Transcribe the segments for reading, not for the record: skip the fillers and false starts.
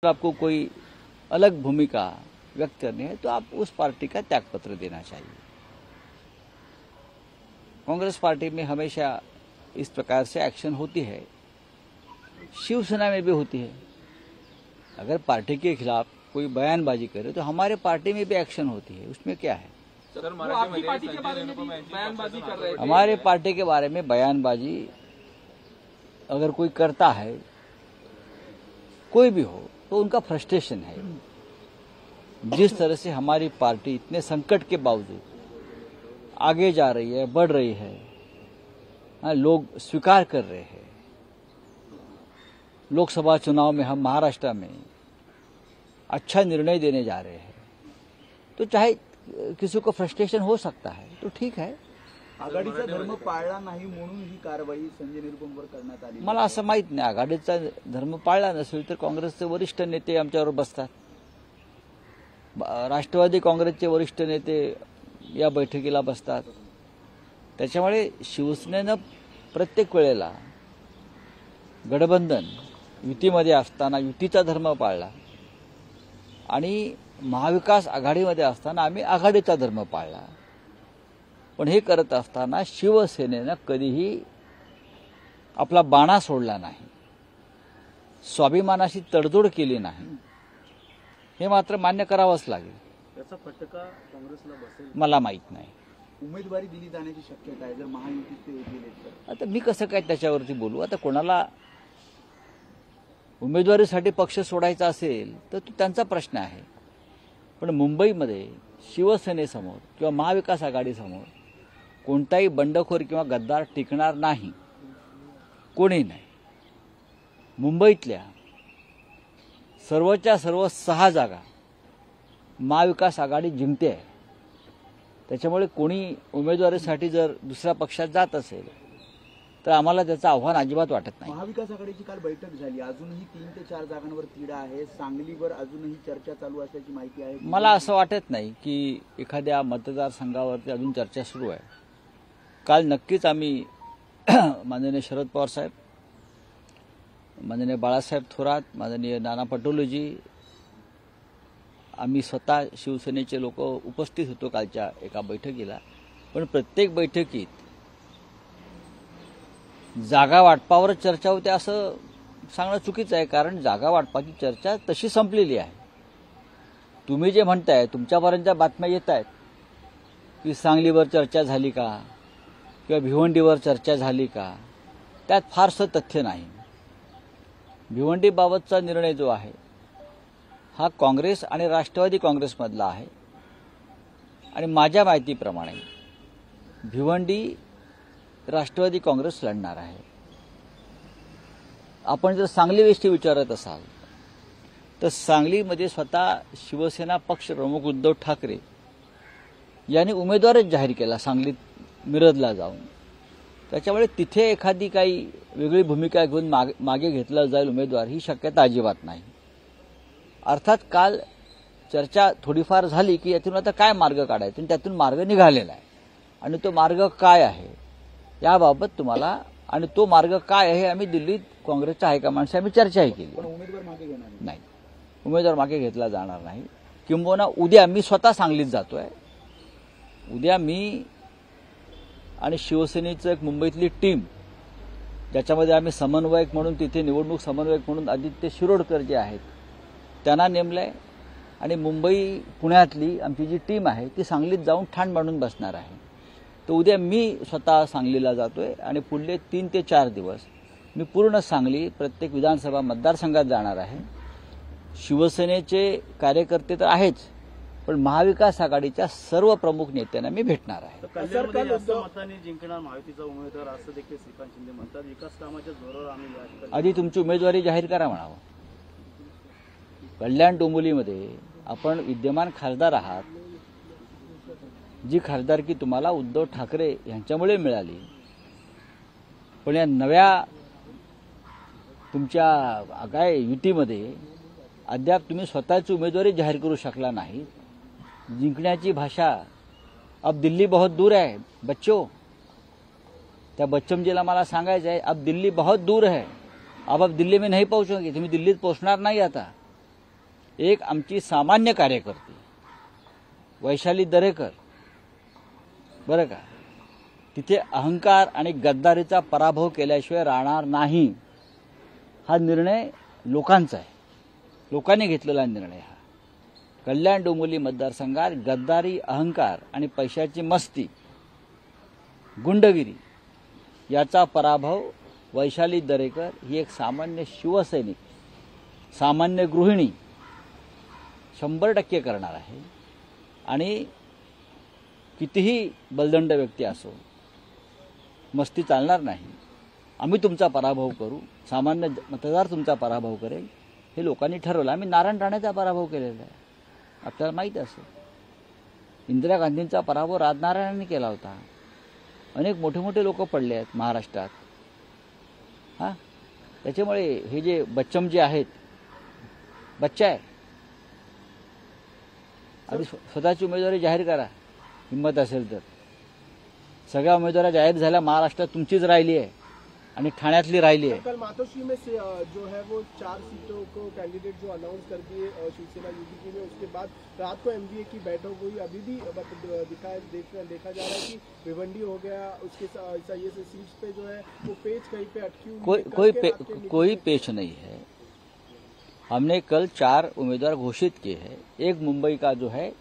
आपको कोई अलग भूमिका व्यक्त करनी है तो आप उस पार्टी का त्यागपत्र देना चाहिए। कांग्रेस पार्टी में हमेशा इस प्रकार से एक्शन होती है, शिवसेना में भी होती है। अगर पार्टी के खिलाफ कोई बयानबाजी करे तो हमारे पार्टी में भी एक्शन होती है, उसमें क्या है। सर, आपकी पार्टी के बारे में भी बयानबाजी कर रहे थे। हमारे पार्टी के बारे में बयानबाजी अगर कोई करता है, कोई भी हो, तो उनका फ्रस्ट्रेशन है। जिस तरह से हमारी पार्टी इतने संकट के बावजूद आगे जा रही है, बढ़ रही है, लोग स्वीकार कर रहे हैं। लोकसभा चुनाव में हम महाराष्ट्र में अच्छा निर्णय देने जा रहे हैं, तो चाहे किसी को फ्रस्ट्रेशन हो सकता है, तो ठीक है। आघाडीचा धर्म पाळला नाही म्हणून ही कारवाई संजय निरुपमवर करण्यात आली। मला असं माहित नाही, आघाडीचा धर्म पाळला नसेल तर काँग्रेसचे वरिष्ठ नेते आमच्यावर बसतात, राष्ट्रवादी काँग्रेसचे वरिष्ठ नेते या बैठकीला बसतात। त्याच्यामुळे शिवसेनेनं प्रत्येक वेळेला गठबंधन युतीमध्ये असताना युतीचा धर्म पाळला आणि महाविकास आघाडीमध्ये असताना आम्ही आघाडीचा धर्म पाळला। पण हे करत असताना शिवसेनेनं कधीही आपला बाणा सोडला नाही, स्वाभिमानाशी तडजोड केली नाही, हे मात्र मान्य करावंच लागेल। त्याचा फटका काँग्रेसला बसेल मला माहित नाही। उमेदवारी दिली जाण्याची शक्यता आहे जर महायुतीत ते गेले तर। आता मी कसं काय त्याच्यावरती बोलू। आता कोणाला उमेदवारीसाठी पक्ष सोडायचा असेल तर तो त्यांचा प्रश्न आहे, पण मुंबईमध्ये शिवसेनेसमोर किंवा महाविकास आघाडीसमोर कोणताही बंडखोर किंवा गद्दार टिकणार नाही, कोणी नाही। मुंबईतल्या सर्वच्या सर्व 6 जागा महाविकास आघाडी जिंकते आहे। त्याच्यामुळे कोणी उमेदवारीसाठी जर दुसऱ्या पक्षात जात असेल तर आम्हाला त्याचं आव्हान अजिबात वाटत नाही। महाविकास आघाडीची काल बैठक झाली, अजूनही 3 ते 4 जागांवर तिढा आहे। सांगलीवर अजूनही चर्चा चालू असल्याची माहिती आहे। मला असं वाटत नाही की एखाद्या मतदारसंघावरती अजून चर्चा सुरू आहे। काल नक्कीच आम्ही माननीय शरद पवार साहेब, माननीय बाळासाहेब थोरात, माननीय नाना पटोलेजी, आम्ही स्वतः शिवसेनेचे लोक उपस्थित होतो कालच्या एका बैठकीला। पण प्रत्येक बैठकीत जागा वाटपावर चर्चा होते असं सांगणं चुकीचं आहे, कारण जागा वाटपाची चर्चा तशी संपलेली आहे। तुम्ही जे म्हणताय, तुमच्यापर्यंत बातम्या येत आहेत की सांगलीवर चर्चा झाली का किंवा भिवंडीवर चर्चा झाली का, त्यात फारसं तथ्य नाही। भिवंडीबाबतचा निर्णय जो आहे हा काँग्रेस आणि राष्ट्रवादी काँग्रेसमधला आहे आणि माझ्या माहितीप्रमाणे भिवंडी राष्ट्रवादी काँग्रेस लढणार आहे। आपण जर सांगलीविषयी विचारत असाल तर सांगलीमध्ये स्वतः शिवसेना पक्ष प्रमुख उद्धव ठाकरे यांनी उमेदवारच जाहीर केला सांगलीत मिरजला जाऊन। त्याच्यामुळे तिथे एखादी काही वेगळी भूमिका घेऊन मागे घेतला जाईल उमेदवार, ही शक्यता अजिबात नाही। अर्थात काल चर्चा थोडीफार झाली की यातून आता काय मार्ग काढायचा, आणि त्यातून मार्ग निघालेला आहे आणि तो मार्ग काय आहे याबाबत तुम्हाला, आणि तो मार्ग काय आहे आम्ही दिल्लीत काँग्रेसच्या हायकमांडशी आम्ही चर्चाही केली। उमेदवार मागे घेणार नाही, उमेदवार मागे घेतला जाणार नाही। किंबहुना उद्या मी स्वतः सांगलीत जातोय। उद्या मी आणि शिवसेनेचं एक मुंबईतली टीम, ज्याच्यामध्ये आम्ही समन्वयक म्हणून तिथे निवडणूक समन्वयक म्हणून आदित्य शिरोडकर जे आहेत त्यांना नेमलंय, आणि मुंबई पुण्यातली आमची जी टीम आहे ती सांगलीत जाऊन ठाण मांडून बसणार आहे। तर उद्या मी स्वतः सांगलीला जातोय आणि पुढले 3 ते 4 दिवस मी पूर्ण सांगली प्रत्येक विधानसभा मतदारसंघात जाणार आहे। शिवसेनेचे कार्यकर्ते तर आहेच, पण महाविकास आघाडीच्या सर्व प्रमुख नेत्यांना मी भेटणार आहे। कल्याणमध्ये जास्त मतांनी जिंकणार महायुतीचा उमेदवार असं देखील श्रीकांत शिंदे म्हणतात। विकास कामाच्या जोरावर आम्ही आधी तुमची उमेदवारी जाहीर करा म्हणावं। कल्याण डोंबिवलीमध्ये आपण विद्यमान खासदार आहात, जी खासदारकी तुम्हाला उद्धव ठाकरे यांच्यामुळे मिळाली, पण या नव्या तुमच्या काय युतीमध्ये अद्याप तुम्ही स्वतःची उमेदवारी जाहीर करू शकला नाही। जिंकण्याची भाषा, अब दिल्ली बहुत दूर है बच्चों, त्या बच्चमजीला मला सांगायचं आहे, अब दिल्ली बहुत दूर है, अब दिल्ली में नहीं पहुंचोगे, तुम्ही दिल्लीत पोहोचणार नाही आता। एक आमची सामान्य कार्यकर्ती वैशाली दरेकर, बरं का, तिथे अहंकार आणि गद्दारीचा पराभव केल्याशिवाय राहणार नाही. हा निर्णय लोकांचा आहे, लोकांनी घेतलेला निर्णय. हा कल्याण डोंबिवली मतदारसंघात गद्दारी, अहंकार आणि पैशाची मस्ती, गुंडगिरी याचा पराभव वैशाली दरेकर ही एक सामान्य शिवसैनिक, सामान्य गृहिणी 100% करणार आहे. आणि कितीही बलदंड व्यक्ती असो, मस्ती चालणार नाही. आम्ही तुमचा पराभव करू, सामान्य मतदार तुमचा पराभव करेल, हे लोकांनी ठरवलं. आम्ही नारायण राणेचा पराभव केलेला आहे, आपल्याला माहीत असेल. इंदिरा गांधींचा पराभव राजनारायणांनी केला होता. अनेक मोठे मोठे लोक पडले आहेत महाराष्ट्रात. हां, त्याच्यामुळे हे जे बच्चम जे आहेत, बच्चा आहे, आधी स्वतःची उमेदवारी जाहीर करा, हिंमत असेल तर. सगळ्या उमेदवारी जाहीर झाल्या महाराष्ट्रात, तुमचीच राहिली आहे आणि ठाण्यातली राहिली आहे. कल मातोश्री में से जो है वो 4 सीटों को कैंडिडेट जो अनाउंस कर दिए शिवसेना यूडीपी में, उसके बाद रात को एमडीए की बैठक हुई. अभी भी देखा जा रहा है कि भिवंडी हो गया, उसके ये सीट्स पे जो है वो पेच कहीं पे अटकी हुई. कोई पेच नहीं है. हमने कल 4 उम्मीदवार घोषित किए हैं. एक मुंबई का जो है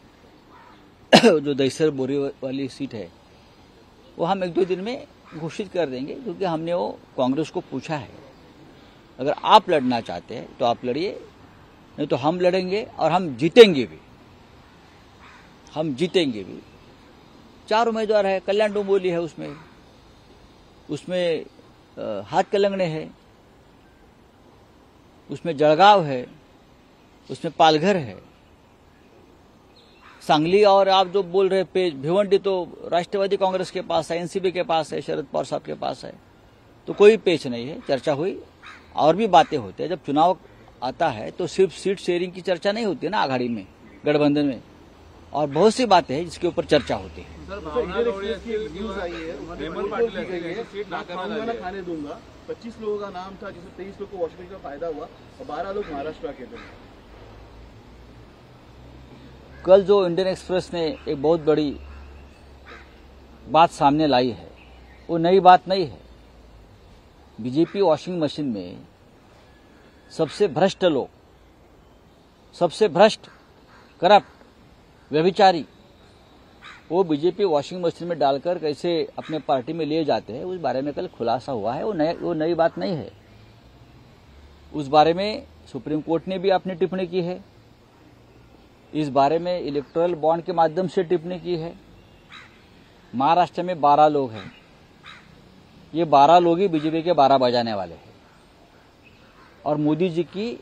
जो दहीसर बोरी वाली सीट है, वो हम 1-2 दिन में घोषित कर देंगे, क्योंकि हमने वो कांग्रेस को पूछा है. अगर आप लड़ना चाहते हैं तो आप लड़िए, नहीं तो हम लड़ेंगे और हम जीतेंगे भी. हम जीतेंगे भी. 4 उम्मीदवार है, कल्याण डोंबिवली है, उसमें हाथ कलंगने है, उसमें जळगाव है, उसमें पालघर है, सांगली, और आप जो बोल रहे पेज भिवंडी तो राष्ट्रवादी कांग्रेस के पास है, एनसीपी के पास है, शरद पवार साहब के पास है. तो कोई पेच नहीं है. चर्चा हुई और भी बातें होती है. जब चुनाव आता है तो सिर्फ सीट शेयरिंग की चर्चा नहीं होती ना आघाड़ी में, गठबंधन में, और बहुत सी बातें हैं जिसके ऊपर चर्चा होती है. न्यूज आई है, खाने दूंगा. 25 लोगों का नाम था, जिसमें 23 लोग को वॉशिंग का फायदा हुआ और 12 लोग महाराष्ट्र के थे. कल जो इंडियन एक्सप्रेस ने एक बहुत बड़ी बात सामने लाई है, वो नई बात नहीं है. बीजेपी वॉशिंग मशीन में सबसे भ्रष्ट लोग, सबसे भ्रष्ट, करप्ट, व्यभिचारी, वो बीजेपी वॉशिंग मशीन में डालकर कैसे अपने पार्टी में लिए जाते हैं, उस बारे में कल खुलासा हुआ है. वो नई बात नहीं है. उस बारे में सुप्रीम कोर्ट ने भी अपनी टिप्पणी की है. इस बारे में इलेक्टोरल बॉन्ड के माध्यम से टिप्पणी की है. महाराष्ट्र में 12 लोग हैं. ये 12 लोग ही बीजेपी के 12 बजाने वाले हैं, और मोदी जी की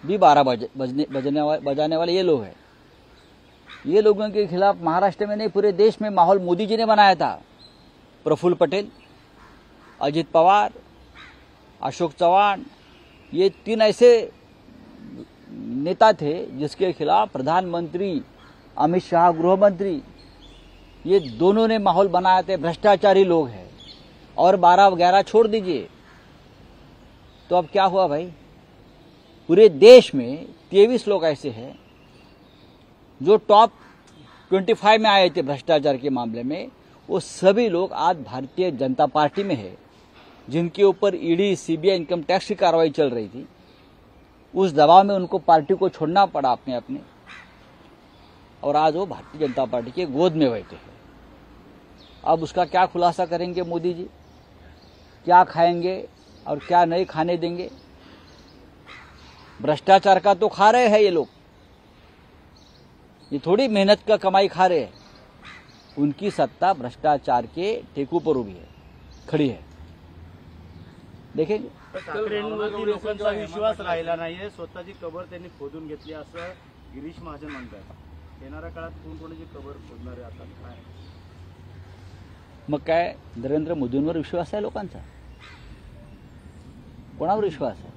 भी 12 बजाने वाले ये लोग हैं. ये लोगों के खिलाफ महाराष्ट्र में नहीं, पूरे देश में माहौल मोदी जी ने बनाया था. प्रफुल्ल पटेल, अजित पवार, अशोक चव्हाण, ये 3 ऐसे नेता थे जिसके खिलाफ प्रधानमंत्री, अमित शाह गृह मंत्री, ये दोनों ने माहौल बनाया थे. भ्रष्टाचारी लोग हैं. और 12-11 छोड़ दीजिए, तो अब क्या हुआ भाई? पूरे देश में 23 लोग ऐसे हैं जो टॉप 25 में आए थे भ्रष्टाचार के मामले में. वो सभी लोग आज भारतीय जनता पार्टी में है, जिनके ऊपर ईडी, सीबीआई, इनकम टैक्स की कार्रवाई चल रही थी. उस दबाव में उनको पार्टी को छोड़ना पड़ा अपने, और आज वो भारतीय जनता पार्टी के गोद में बैठे हैं. अब उसका क्या खुलासा करेंगे मोदी जी? क्या खाएंगे और क्या नहीं खाने देंगे? भ्रष्टाचार का तो खा रहे हैं ये लोग, ये थोड़ी मेहनत का कमाई खा रहे हैं. उनकी सत्ता भ्रष्टाचार के टेकू पर उभी है, खड़ी है. देखेंगे. ठाकरेंवरती लोकांचा विश्वास राहिला नाहीये. स्वतःची कबर त्यांनी खोदून घेतली असं गिरीश महाजन म्हणतात. येणाऱ्या काळात कोणकोणाची कबर खोदणार आहे आता काय? मग काय, नरेंद्र मोदींवर विश्वास आहे लोकांचा? कोणावर विश्वास आहे?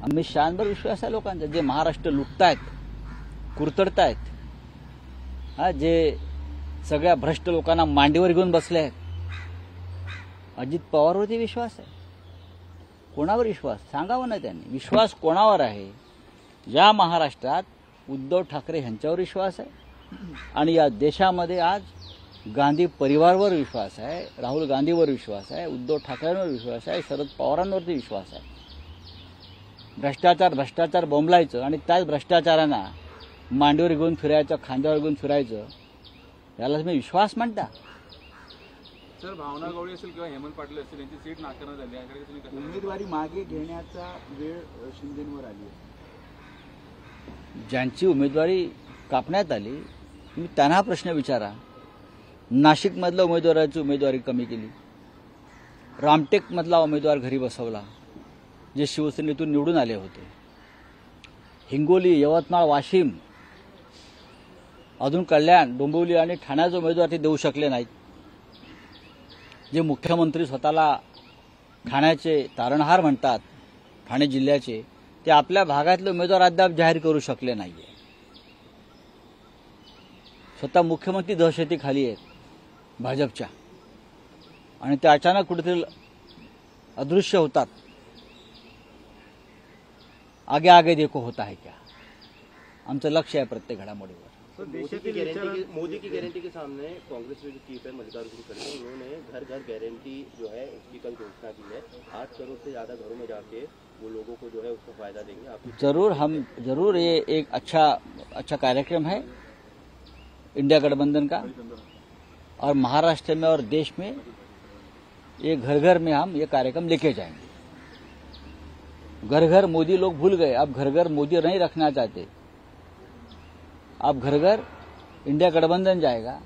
अमित शहांवर विश्वास आहे लोकांचा, जे महाराष्ट्र लुटतायत, कुरतडतायत. हा, जे सगळ्या भ्रष्ट लोकांना मांडीवर घेऊन बसले आहेत. अजित पवारवरती विश्वास आहे. कोणावर विश्वास? सांगावं ना त्यांनी. विश्वास कोणावर आहे या महाराष्ट्रात उद्धव ठाकरे यांच्यावर विश्वास आहे आणि या देशामध्ये आज गांधी परिवारावर विश्वास आहे, राहुल गांधीवर विश्वास आहे, उद्धव ठाकरेंवर विश्वास आहे, शरद पवारांवरती विश्वास आहे. भ्रष्टाचार भ्रष्टाचार बोंबलायचं आणि त्याच भ्रष्टाचारांना मांडीवर घेऊन फिरायचं, खांद्यावर घेऊन फिरायचं, यालाच मी विश्वास म्हणता. सर, भावना गवळी असेल किंवा हेमंत पाटील असेल यांची सीट नाकारण्यात आली, याकडे तुम्ही कसं उमेदवारी मागे घेण्याचा वेळ शिंदेंवर आली आहे. ज्यांची उमेदवारी कापण्यात आली तुम्ही त्यांना प्रश्न विचारा. नाशिकमधल्या उमेदवाराची उमेदवारी कमी केली, रामटेकमधला उमेदवार घरी बसवला जे शिवसेनेतून निवडून आले होते, हिंगोली, यवतमाळ, वाशिम, अजून कल्याण, डोंबिवली आणि ठाण्याचे उमेदवार ते देऊ शकले नाहीत. जे मुख्यमंत्री स्वतःला ठाण्याचे तारणहार म्हणतात, ठाणे जिल्ह्याचे, ते आपल्या भागातले उमेदवार अद्याप जाहीर करू शकले नाहीये. स्वतः मुख्यमंत्री दहशतीखाली आहेत भाजपच्या आणि ते अचानक कुठेतरी अदृश्य होतात. आगे आगे देखो होता है क्या, आमचं लक्ष आहे प्रत्येक घडामोडीवर. तो मोदी की गारंटी के सामने कांग्रेस में जो चीफ है मल्लिकार्जुन खड़गे, उन्होंने घर घर गारंटी जो है उसकी कल घोषणा की है. 8 करोड़ से ज्यादा घरों में जाके वो लोगों को जो है उसका फायदा देंगे. आप जरूर ये एक अच्छा कार्यक्रम है इंडिया गठबंधन का, और महाराष्ट्र में और देश में ये घर घर में हम ये कार्यक्रम लेके जाएंगे. घर घर मोदी लोग भूल गए, अब घर घर मोदी नहीं रखना चाहते. अब घर घर इंडिया गठबंधन जाएगा,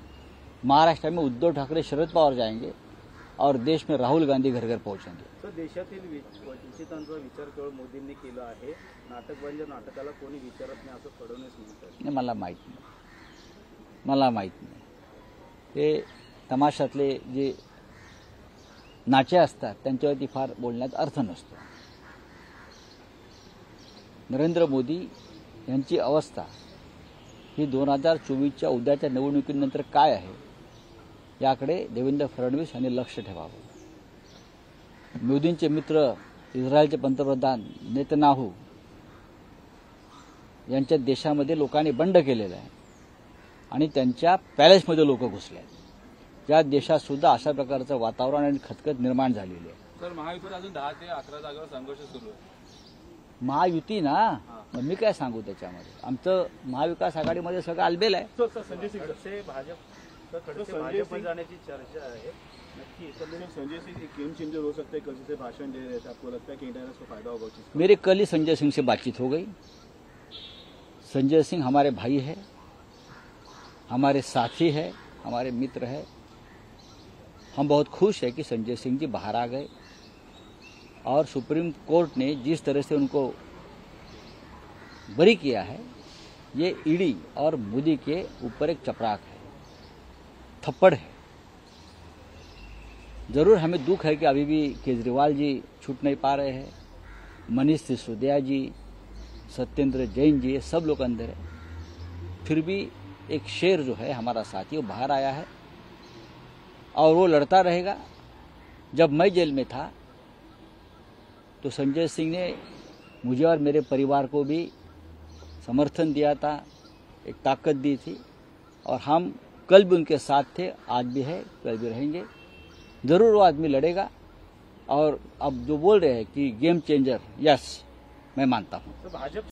महाराष्ट्र में उद्धव ठाकरे, शरद पवार जाएंगे और देश में राहुल गांधी घर घर पहुंचेंगे. तर देशातील वंचितांचा विचार केवळ मोदींनी केला आहे. नाटकबंद नाटकाला कोणी विचारत नाही असं फडणवीस म्हणतात. नाही, मला माहित नाही. ते तमाशातले जे नाचे असतात त्यांच्यावरती फार बोलण्यात अर्थ नसतो. नरेंद्र मोदी यांची अवस्था ही 2024च्या उद्याच्या निवडणुकीनंतर काय आहे याकडे देवेंद्र फडणवीस यांनी लक्ष ठेवावं. मोदींचे मित्र इस्रायलचे पंतप्रधान नेतन्याहू यांच्या देशामध्ये लोकांनी बंड केलेला आहे आणि त्यांच्या पॅलेसमध्ये लोक घुसले आहेत. या देशात सुद्धा अशा प्रकारचं वातावरण आणि खतखत निर्माण झालेली आहे. सर, महायुतीत अजून 10 ते 11 जागेवर संघर्ष सुरू आहे. महायुती ना, मग मी काय सांगू त्याच्यामध्ये. आमचं महाविकास आघाडीमध्ये सगळं आलबेल आहे. संजय सिंह खडसे भाजप जाण्याची चर्चा आहे. नक्की संजय सिंह एक गेम चेंजर हो सकता है, कल से भाषण दे रहे थे, आपको लगता है कि इंडिया को फायदा होगा? मेरे कल ही संजय सिंह से बातचीत हो गई. संजय सिंह हमारे भाई है, हमारे साथी है, हमारे मित्र है. हम बहुत खुश है कि संजय सिंह जी बाहर आ गए और सुप्रीम कोर्ट ने जिस तरह से उनको बरी किया है, ये ईडी और मोदी के ऊपर एक चपराक है, थप्पड़ है. जरूर हमें दुख है कि अभी भी केजरीवाल जी छूट नहीं पा रहे हैं, मनीष सिसोदिया जी, सत्येंद्र जैन जी, ये सब लोग अंदर है. फिर भी एक शेर जो है हमारा साथी वो बाहर आया है और वो लड़ता रहेगा. जब मैं जेल में था तो संजय सिंह ने मुझे और मेरे परिवार को भी समर्थन दिया था, एक ताकत दी थी, और हम कल भी उनके साथ थे, आज भी है, कल भी रहेंगे. जरूर वो आदमी लड़ेगा. और अब जो बोल रहे हैं कि गेम चेंजर, यस, मैं मानता हूँ. भाजप